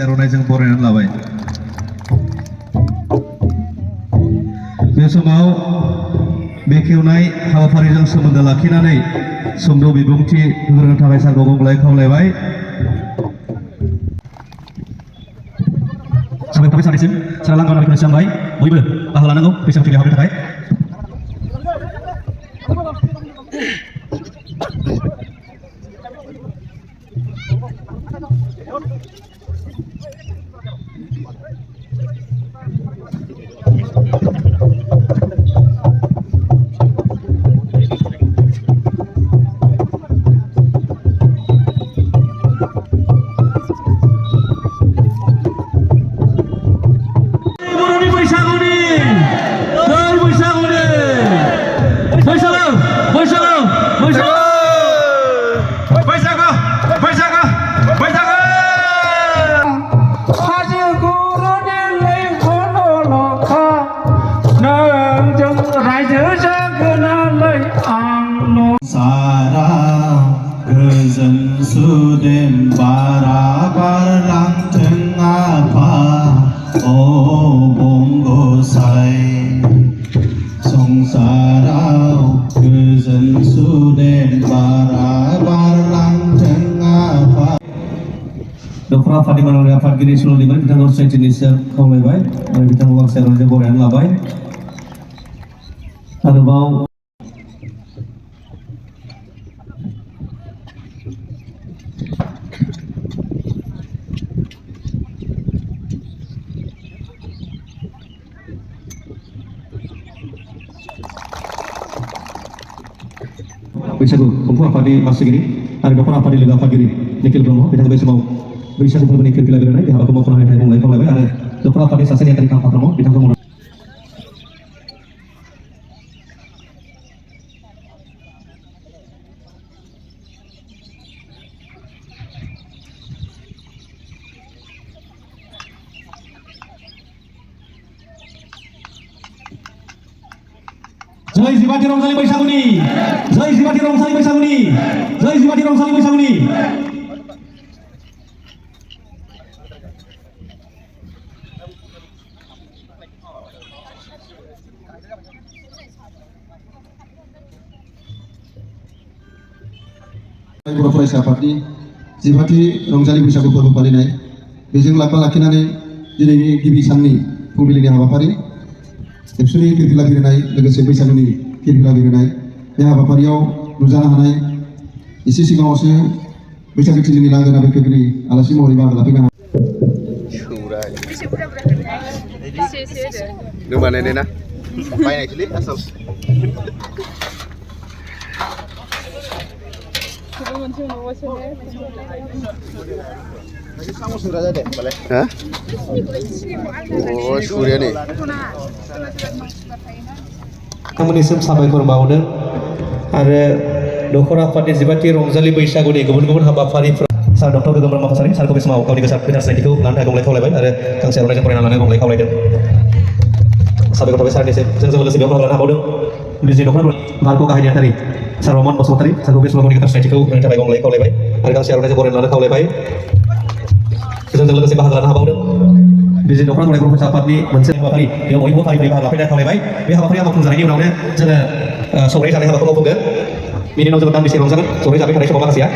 आर'नाइजों बरायनानै लाबाय। बे समाव बेखेवनाय हाबाफारिजों सोमोन्दो लाखिनानै सुंद' बिबुंथि होनो थाखाय सारखौ गंग्लाय खावलायबाय। साबायखर थाबाय सानैसिम सारा लांगाना बेखेवनाय सिगांबाय बयबो बाहागो लानांगौ बैसागु हाबाफारिनि थाखाय। गोजोन सुदेम बारा बारलांथों आफा अबंगसाय संसाराव गोजोन सुदेम बारा बारलांथों आफा। दख'रा आफादनि मानगोनां आफादगिरि सुललिबाय बिथांखौ सैथोनि सायाव खावलायबाय आरो बिथांखौ गांसे आर'नाइजों बरायनानै लाबाय। आरोबाव बैसागु खुंफुं आफादनि मासिगिरि आरो दख'रा आफादनि लोगो आफादगिरि निखिल ब्रह्म बिथांखौ बे समाव बैसागु फोरबोनि फिरफिला गेलेनाय बे हाबाखौ मावफुंनो होनाय बुंलाय खावलायबाय आरो दख'रा आफादनि सासे नेहाथारि कामफा ब्रह्म बिथांखौ जय जिबाथि रंजालि बैसागुनि जय जिबाथि रंजालि बैसागुनि जय जिबाथि रंजालि बैसागुनि बर' फरायसा आफादनि जिबाथि रंजालि बैसागु फोरबो फालिनाय बेजों लोब्बा लाखिनानै दिनैनि गिबि साननि फुंबिलिनि हाबाफारि एबसुनि फिरफिला बिरहोनाय लोगोसे बैसागुनि फिरफिला बिरहोनाय बे हाबाफारियाव नुजानो हानाय एसे सिगाङावसो बैसागु थिलिनि लांगोना बेखेवगिरि आलासि महरै बाहागो लाफैनो नोंथांमोननिसिम साबायखर बावदों आरो दख'रा आफादनि जिबाथि रंजालि बैसागुनि गुबुन गुबुन हाबाफारिफोर सार डक्टर गोगोम ब्रह्म कसारि सारखौ बे समाव गावनि गोसार सिनायथिखौ लानो थाखाय गंग्लाय खावलायबाय आरो गांसे आर'नाइजों फरायना लानो गंग्लाय खावलायदों। साबायखर थाबाय सारनिसिम जों लोगोसे बेयाव बाहागो लानो हाबावदों बिजि दख'रा भारतखौ गाहाय नेहाथारि सार रमान बसुमतारी सारखौ बे समाव गावनि गोसार सिनायथिखौ होनो थाखाय गंग्लाय खावलायबाय आरो गांसे आर'नाइजों फरायना लानो खावलायबाय। जों लोगोसे बाहागो लानो हाबावदों बिजि दख'रा गलाय बर' फरायसा आफादनि मोनसे हाबाफारि बेयाव बयबो फारिफारि बाहागो लाफैनो खावलायबाय। बे हाबाफारिया मावफुंजानायनि उनावनो जोङो सौराय जानाय हाबाखौ मावफुंगोन। बिनि उनाव जोङो दान्दिसे रंजागोन सौराय जाबाय थानाय समाव माखासेया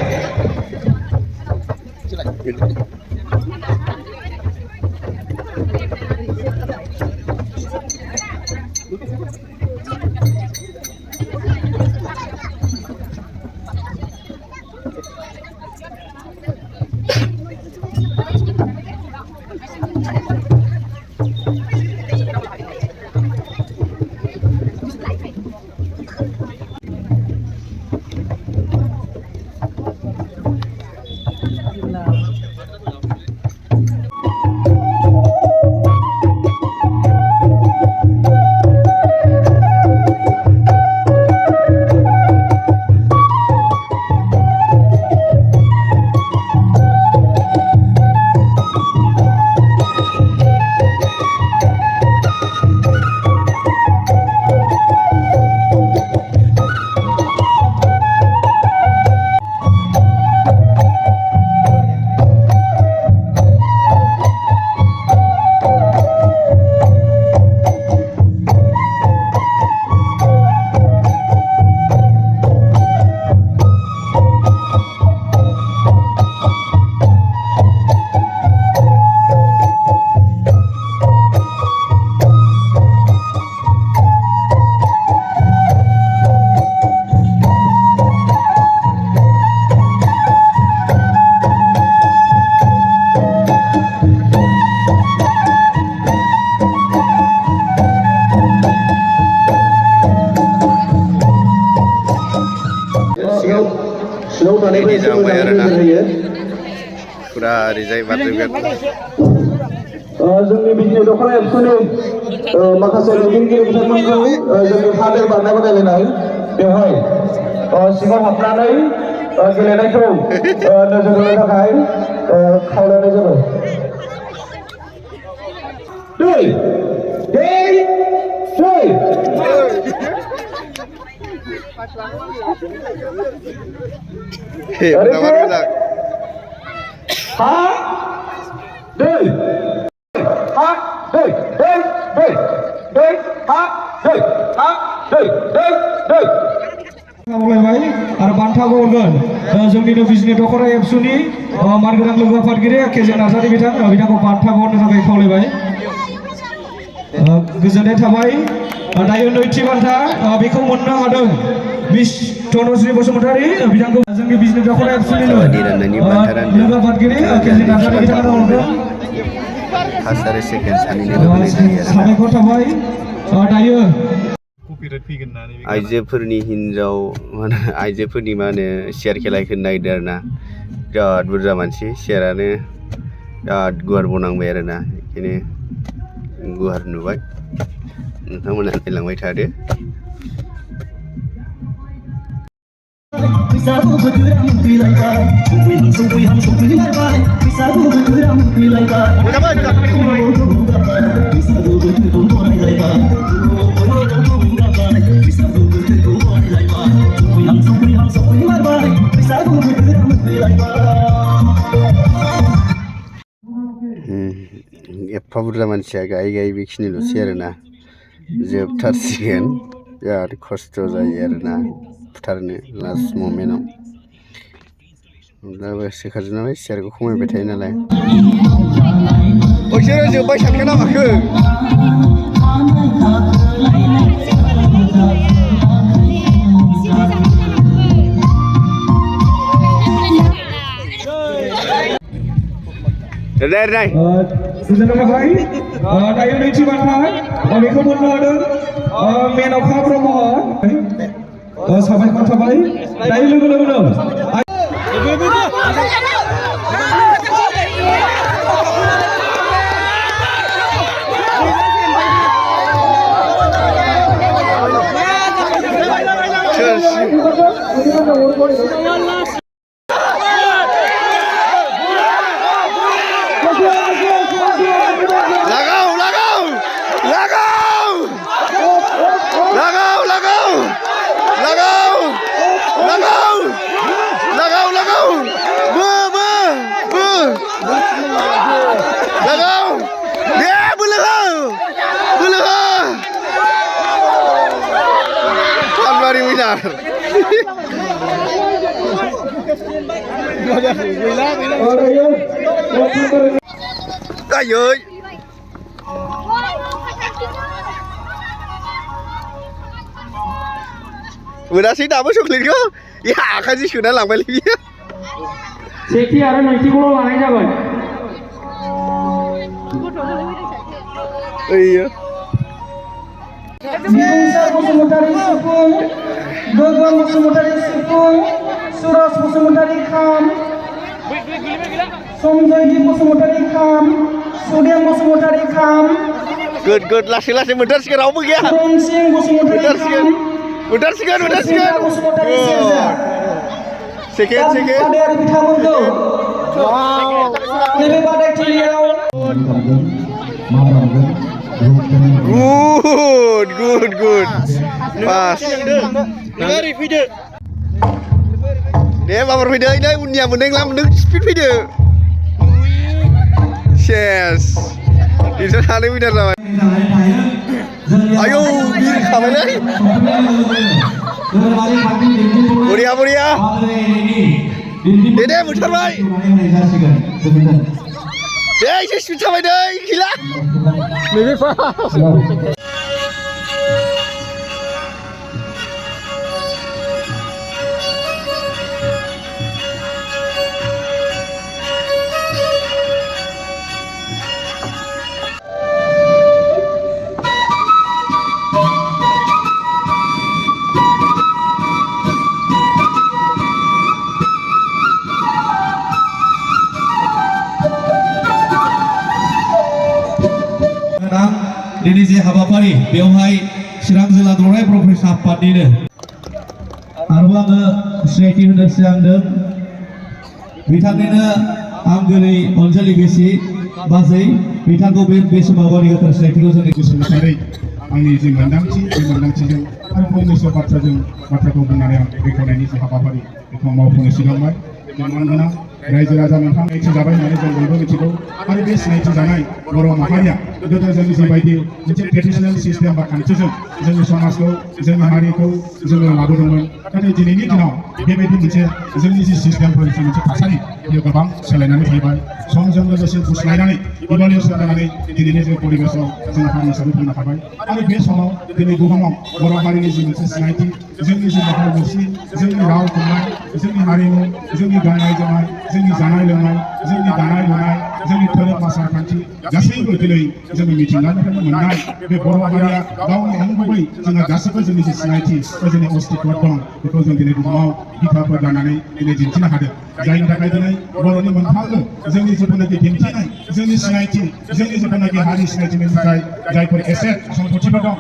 रेडि जाबाय आरोना फुरा ओरैजाय बारजोबगोन जोंनि बिजनि दख'ना एबसुनि माखासे दैदेनगिरि बिथांमोनखौ जोंनि हादोर बारनाय बादायलायनाय बेवहाय सिङाव हाबनानै गेलेनायखौ नोजोर होनो थाखाय खावलायनाय जाबाय दै मोजां ha दै ha दै ha दै खावलायबाय आरो बान्थाखौ हरगोन जोंनिनो बिजनि दख'ना एबसुनि मानगोनां लोगो आफादगिरि केजे नार्जारि बिथांखौ बान्थाखौ हरनो थाखाय खावलायबाय गोजोननाय थाबाय दायो नैथि बान्था बेखौ मोननो हादों धनश्री बसुमतारी बिथांखौ जोंनि बिजनि दख'ना एबसुनि लोगो आफादगिरि केजे नार्जारि बिथाङा हरदों फार्स्ट आरो सेकेन्ड सानैनोबो होनाय जायो आरोना साबायखर थाबाय दायो आइजोफोरनि हिन्जाव आइजोफोरनि मा होनो सियार खेला होनो नागिरदों आरोना बिराद बुरजा मानसि सियारानो बिराद गुवार बनांबाय आरोना बेखायनो गुवार नुबाय नोंथांमोना नायलांबाय थादो एफा बुरजा मानसिया गायै गायै बेखिनिल'सै आरोना जोबथारसिगोन बिराद खस्थ' जायो आरोना बुथारनो लास्ट ममेन्टआव अब्लाबो सोखाजोबनानै सियारखौ खमायबाय थायो नालाय बिसोरो जोब्बाय सानखो ना माखो गोजोननाय थाबाय दायो नैथि बान्था बेखौ मोननो हादों मेन'खा ब्रह्म साबायखर थाबाय दायो लोगो लोगोनो Ayoy. Monaसै दाबो चक्लेटखौ आखाइजों सोना लांबायलै बियो सेथि आरो नैथिखौल' लानाय जाबाय ओइयो बिबुंसार बसुमतारी सिफुं गोगोम बसुमतारी सिफुं सुरज बसुमतारी खाम संजयदीप बसुमतारी खाम सुदेम बसुमतारी खाम गुड लासै लासै मोनथारसिगोन रावबो गैया रनसिं बसुमतारी खाम मोनथारसिगोन बसुमतारी सेरजा सेकेन्ड बादायारि बिथांमोनखौ नैबे बादायथिलियाव गुड पास दे माबार फैदो नै उननिया मोनदों नों स्पिड फैदो सेस बिसोर सानै उइनार जाबाय आयौ बिरखाबायलै बरिया दे मोनथारबाय दे एसे स्पिड थाबाय नै गैला नैबे फास दिनैनि जे हाबाफारि बेवहाय चिरां जिल्ला दुलाराय बर' फरायसा आफादनिनो आरोबाव आङो सिनायथि होनो सिगांदों बिथांनिनो आंगोनि अनजालि बिसि बाजै बिथांखौ बे समाव गावनि गोथार सिनायथिखौ जोंनि गुसुंथारै आंनि जि मोन्दांथि बे मोन्दांथिजों आरो फंनैसो बाथ्राखौ बुंनानै आं बेखेवनायनि जि हाबाफारि बेखौ मावफुंनो सिगांबाय मानोना रायजो राजा नोंथां सिनायथि जाबाय होननानै जों बयबो मिथिगौ आरो बे सिनायथि जानाय बर' माहारिया गोदो जों जिबायदि मोनसे ट्रेडिसनेल सिस्टेम बा खान्थिजों जोंनि समाजखौ जोंनि हारिखौ जोङो लाबोदोंमोन नाथाय दिनैनि दिनाव बेबायदि मोनसे जोंनि जि सिस्टेमफोर जि मोनसे थासारि बेयो गोबां सोलायनानै फैबाय समजों लोगोसे गुस्लायनानै इभलिउसन जानानै दिनैनि जे परिबेसाव जों हारि हिसाबै फैनो हाबाय आरो बे समाव दिनै बुहुमाव बर' हारिनि जि मोनसे सिनायथि जोंनि जि महर मुस्रि जोंनि राव थुनलाइ जोंनि हारिमु जोंनि गाननाय जोमनाय जोंनि जानाय लोंनाय जोंनि दानाय लुनाय जोंनि धोरोम आसार खान्थि गासैबो दिनै जोंनि मिथिंगानिफ्रायनो मोननाय बे बर' हारिया गावनि नंगुबै जोंहा गासैबो जोंनि जि सिनायथि जोंनि अस्तित्व दं बेखौ जों दिनै बुहुमाव बिथाफोर लानानै दिनै दिन्थिनो हादों जायनि थाखाय दिनै बर'नि मोनफ्रोमबो जोंनि जिथुनाखि दिन्थिनाय जोंनि सिनायथि जोंनि जिथुनाखि हारि सिनायथिनि थाखाय जायफोर एसेट सम्पथिफोर दं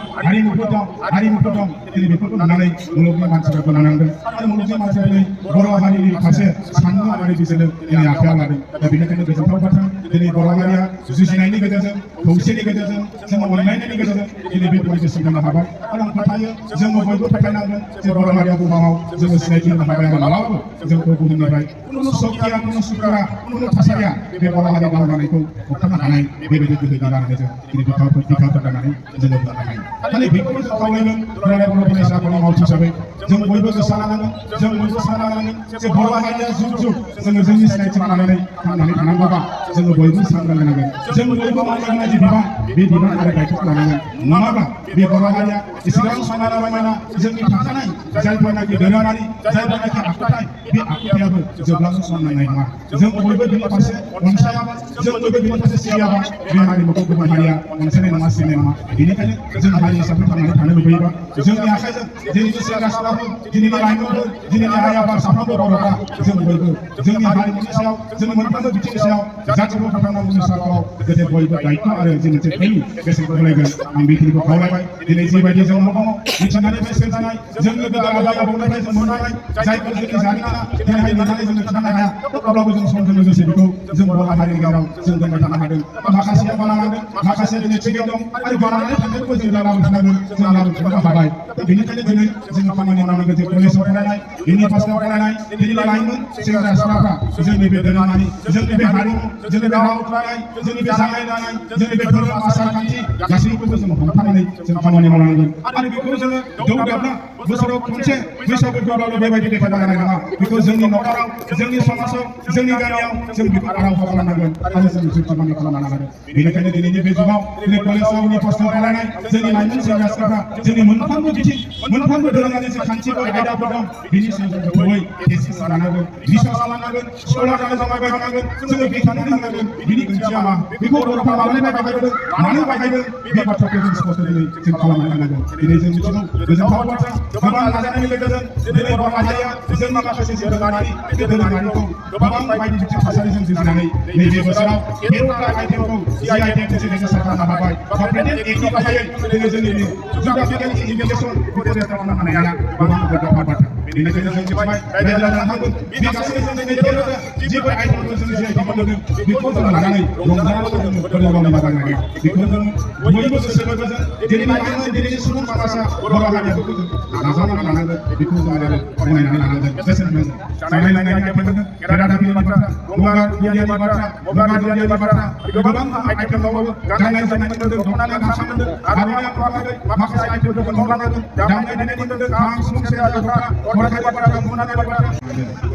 हारिमुफोर दं दिनै बेफोरखौ लानानै मुलुगनि मानसिफोरखौ लानांगोन आरो मुलुगनि मानसिफोरा दिनै बर' हारिनि फारसे साननो आरो बिसोरो दिनै आखायाव लादों दा बेनिखायनो गोजोनथाव बाथ्रा दिनै बर' हारिया जुजिनायनि गेजेरजों खौसेनि गेजेरजों जोङो अनलायनायनि गेजेरजों दिनै बे परिबेसखौ मोननो हाबाय आरो आं फोथायो जोङो बयबो फोथायनांगोन जे बर' हारिया बुहुमाव जोङो सिनायथि होनो हाबाय आरो मालाबाबो जोंखौ बुहुमनिफ्राय कुनु सक्तिया कुनु सुक्रा कुनु थासारिया बे बर' हारि दावगानायखौ होबथानो हानाय बेबायदि गोहो गैला होननानै जों दिनै बिखाफोर लानानै जोङो बुंनो हायो खालि बेखौबो जों खावलायगोन दुलाराय बर' फरायसा आफादनि मावथि हिसाबै जों बयबो गोसो लानांगोन जों बयबो सानना लानांगोन जे बर' हारिया जुग जुग जोङो जोंनि सिनायथिखौ लानानै थांनानै थानांगौबा जोङो बयबो सांग्रां जानांगोन जों बयबो मावनांगोन जि बिबान बे बिबान आरो दायथ'खौ लानांगोन नङाब्ला बे बर' हारिया इसिबां समायना रमायना जोंनि थाखानाय जायफोरनाखि दोरोङारि जायफोरनाखि आखुथाय बे आखुथायाबो जोबलांनो सम नायनाय नङा जों बयबो बिनि फारसे अनसायाबा जों बयबो बिनि फारसे सिबियाबा बे हारिमुखौ गुबुन हारिया अनसायनाय नङा सिबिनाय नङा बेनिखायनो जों हारि हिसाबै थांनानै थानो लुबैयोबा जोंनि आखाइजों दिनैनि सेंग्रा सिख्लाफोर दिनैनि लाइमोनफोर दिनैनि आइ आफा साफ्रोमबो बर'फ्रा जों बयबो जोंनि हारिमुनि सायाव जोंनि मोनफ्रोमबो बिथिंनि सायाव जाथिखौ फोथांनांगौनि सायाव गोदो बयबो दायित्व आरो जि मोनसे फैलु बेसेनखौ होलायगोन आं बेखिनिखौ खावलायबाय दिनै जिबायदि जों दङ मिथिंगानिफ्राय सोरजिनाय जोंनि गोदो आबै आबौनिफ्राय जों मोननाय जायफोर जोंनि जारिमिना दिनैहाय लिरनानै जोंनो खिन्थानो हाया अब्लाबो जों समजों लोगोसे बेखौ जों बर' हारिनि गेजेराव जों दोनबाय थानो हादों माखासेया बानायनांदों माखासेया दिनै थिगैनो दं आरो बानायनानै थांनायखौबो जों लाबोफिननांगोन जों लाबोफिननो हाबाय बेनिखायनो दिनै जोङो खामानि मावनांगोन जे कलेजाव फरायनाय इउनिभार्सिटियाव फरायनाय दिनैनि लाइमोन सेंग्रा सिख्लाफ्रा जोंनि बे दोरोङारि जोंनि बे हारिमु जोंनि बे राव थुनलाइ जोंनि बे जानाय लोंनाय जोंनि बे धोरोम आसार खान्थि गासैखौबो जों हमथानानै जों खामानि मावनांगोन आरो बेखौ जोङो जौगाब्ला बोसोराव खनसे बैसागु फोरबोआवल' बेबायदि देखायबा जानाय नङा बेखौ जोंनि न'खराव जोंनि समाजाव जोंनि गामियाव जों बेखौ आराम्भ' खालामनांगोन आरो जों खामानि खालामनो नांगोन बेनिखायनो दिनैनि बे जुगाव दिनै कलेजाव इउनिभार्सिटियाव फरायनाय जोंनि लाइमोन सेंग्रा सिख्लाफ्रा जोंनि मोनफ्रोमबो बिथिं मोनफ्रोमबो दोरोङारि जे खान्थिफोर आयदाफोर दं बिनि सायाव जों गोथौयै टेसिस लानांगोन रिसार्च खालामनांगोन स्कलार जानो जमायबाय थानांगोन जोङो बेखानो होनांगोन बिनि ओंथिया मा बेखौ बर'फ्रा माब्लानिफ्राय बाहायदों मानो बाहायदों बे बाथ्राखौ जों स्पष्ट दिनै जों खालामनो हानांगोन दिनै जों मिथिगौ गोजोनथाव बाथ्रा गोबां नाजानायनि गेजेरजों दिनै बर' हारिया जोंनि माखासे दोरोङारि बे दोरोङारिखौ गोबां बायदि बिथिं थासारिजों जुजिनानै नैबे बोसोराव केर'टा आइटेमखौ GI मोनसे रेजिस्टार खालामनो हाबाय कम्पिटेन्ट एक्टनि बाहायै दिनै जोंनि जिअ'ग्राफिकेल इन्डिकेसन बेखौ रेजिस्टार खालामनो हानाया गोबां गोग्गाथाव बाथ्रा बेनिखायनो जों मिथिबाय रायजो राजा नोंथांमोन बे गासैबो जों दिनै केर'टा जिफोर आइटेमफोर जों GI मोनदों बेखौ जों लानानै रंजानानै जोङो गोदो गावनि नाजानाय बेखौ जों बयबो गोसो गोरबोजों दिनैनि लाइमोन दिनैनि सुबुं समाजा बर' हारिया बेखौ जों नाजावनानै लानांगोन बेखौ जों आरो गनायनानै लानांगोन बेसेन होनांगोन जानाय लोंनायनि आइटेम मोनदों केराडाफिनि बाथ्रा गंगार दुन्दियानि बाथ्रा गंगार दुन्दियानि बाथ्रा गोबां आइटेम दंबावो गाननाय जोमनाय मोनदों दख'नानि गामसा मोनदों आर'नाइ आफादै माखासे आइटेमफोरखौ मोनबावनांगोन दामनाय देनायनि मोनदों खाम सिफुं सेरजा जथा खरथाय बाथ्रा बुंनानै बाथ्रा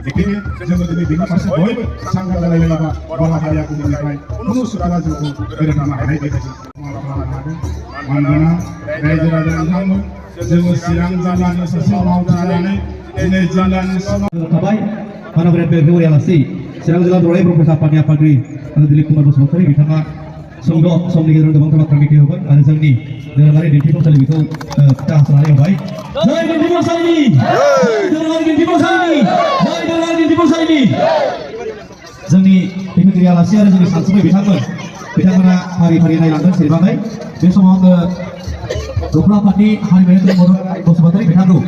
बेखायनो जोङो दिनै बेनि फारसे बयबो सांग्रां जालायलायोबा बर' हारिया गुबुननिफ्राय कुनु सुबुङा जोंखौ ओरैनो हानाय बायदि मानोना रायजो राजा नोंथांमोन जोङो चिरां जिल्लानि सासे मावथि जानानै दिनै जिल्लानि थाबाय मानगोनां बेंगुरि आलासि चिरां जिल्ला दुलाराय बर' फरायसा आफादनि आफादगिरि दिलीप कुमार बसुमतारी बिथाङा सुंद' समनि गेजेराव गोबांथार बाथ्रा मिथिहोबाय आरो जोंनि दोरोङारि दिन्थिफुंसालि बेखौ फिथा हास'नानै होबाय जय दिन्थिफुंसालिनि दोरोङारि दिन्थिफुंसालिनि जय दोरोङारि दिन्थिफुंसालिनि जोंनि दैदेनगिरि आलासि आरो जोंनि सानसुमै बिथांमोना फारि फारि नायलांगोन सिरिबाङै bे समाव दख'ना आफादनि हारिमायारि बर' बसुमतारी बिथांखौ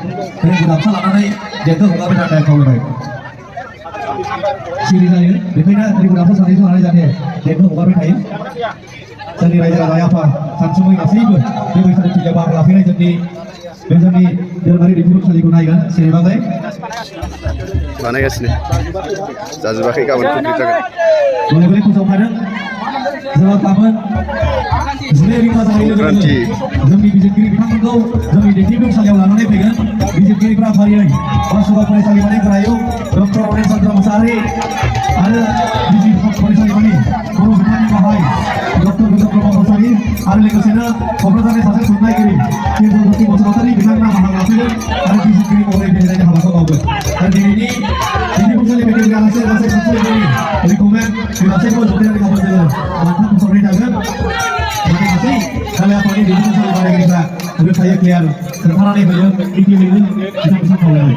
दिनै गुदामसा लानानै देंखो हगारबाय थानाय खावलायबाय सिरि जायो बेखायनो दिनै गुदामसा सानैजों लानानै जाहाथे देंखो हगारबाय थायो जोंनि रायजो राजा आफा सानसुमै गासैबो बे बैसागु थिलियाव बाहागो लाफैनाय जोंनि दोरोङारि दिन्थिफुंसालिखौ नायगोन सिरिबाङै बानायगासिनो जाजोबाखै गाबोन कमप्लिट जागोन mulai फोसावखादों जोङो गाबोन 12 रिंगा जानाय लोगो लोगो जोंनि बिजिरगिरि बिथांमोनखौ जोंनि दिन्थिफुंसालियाव लानानै फैगोन बिजिरगिरिफोरा फारियै बासुगाव फरायसालिमानि गाहायाव डक्टर अनिल चन्द्र मुसाहारि आरो बिजि फरायसालिमानि बर' बिफाननि गाहाय डक्टर गोजौ ब्रह्म मुसाहारि आरो लोगोसेनो क'क्राझारनि सासे थुनलाइगिरि केजौज्योति बसुमतारी बिथांमोना बाहागो लाफैगोन आरो बिजिरगिरि महरै गेलेनायनि हाबाखौ मावगोन आरो दिनैनि दिन्थिफुंसालि बेखेवगिरि आलासि गासै सानसुमैगिरि रिकमेन्ड गासैबो जथायारि गाबोन जोङो बान्था फोसावनाय जागोन नाथाय गासै गाले आफादनि दिन्थिफुंसालि बादायगिरिफ्रा रोखायै क्लियार खोन्थानानै होयो मिथिहोयो बिथांमोनखौ खावलायबाय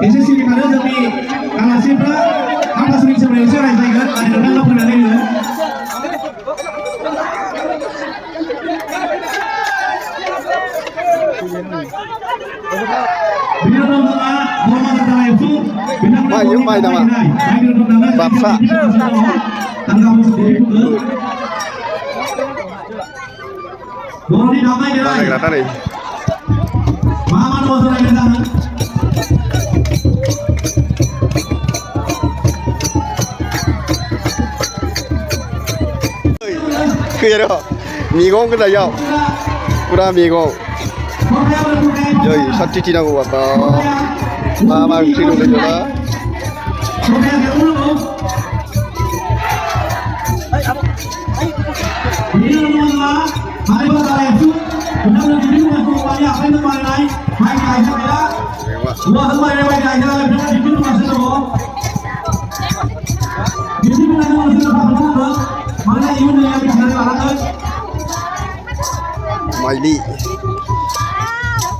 एसे सिरिमानो जोंनि आलासिफ्रा हाथासुनि सोमोन्दै एसे रायज्लायगोन आरो नोंथांनो फोरमायनानै होगोन बिनि उनाव जोंहा ब्रह्मबाजार दालायावसो माइजों माइ नामा बाक्सा बर'नि दामनाय देनाय बानायग्रा नै मा मा दङ जों रायज्लायनो 그래요. 미공 그다요. 구라 미공. 저기 샷티티라고 왔다. 마마 그리로 내려라.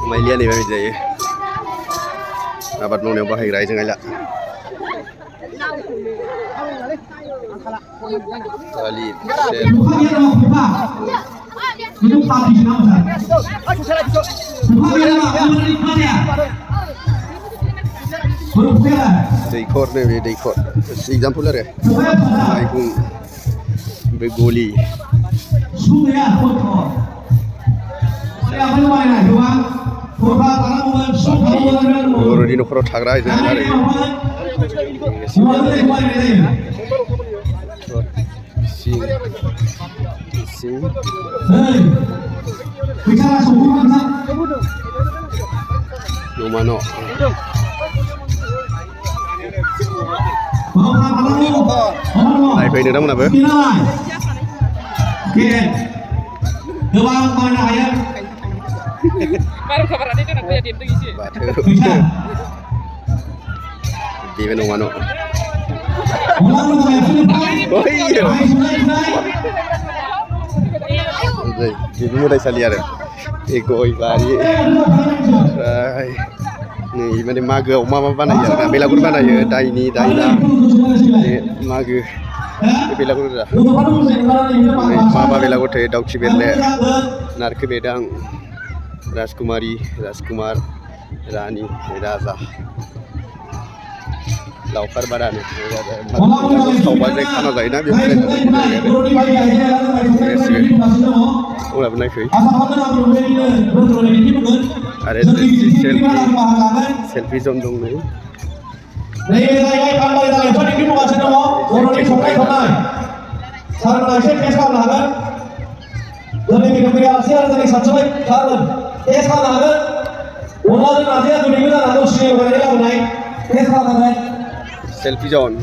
माइलिया नै बायदि जायो आबाद मावनायाव बाहायग्रा आइजें आइला थालिर दैखर नै बे दैखर एग्जाम्पोल आरो माइगुं बे गलि बर'नि न'खराव थाग्रा आइजें आरो न'मा न' नायफैनो नोंथांमोनाबो गोबां बायनो हायो बाथौ बेबो नङा न' नै बेबो मोदायसालि आरो बे गय बारि ओमफ्राय नै माने मागोआव मा मा बानायो आरोना बेलागुर बानायो दायनि दायना बे मागो बे बेलागुरफोरा मा मा बेलागुर थायो दाउखि बेरले नारखो बेदां राजकुमारी राजकुमार रानि राजा लावखार बारानो सावबाजों खाना जायोना बे उनावबो नायफै आरो सेलफि जन दं नै सेलफि जन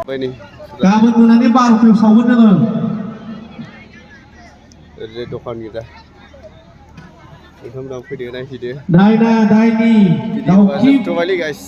बैनि गाबोन मोनानि 12 सावगोन जोङो ओरै दखान गिदा ओंखाम फैदो नायफैदो दायना दायनि दाउखि जोबथ'बायलै गाइस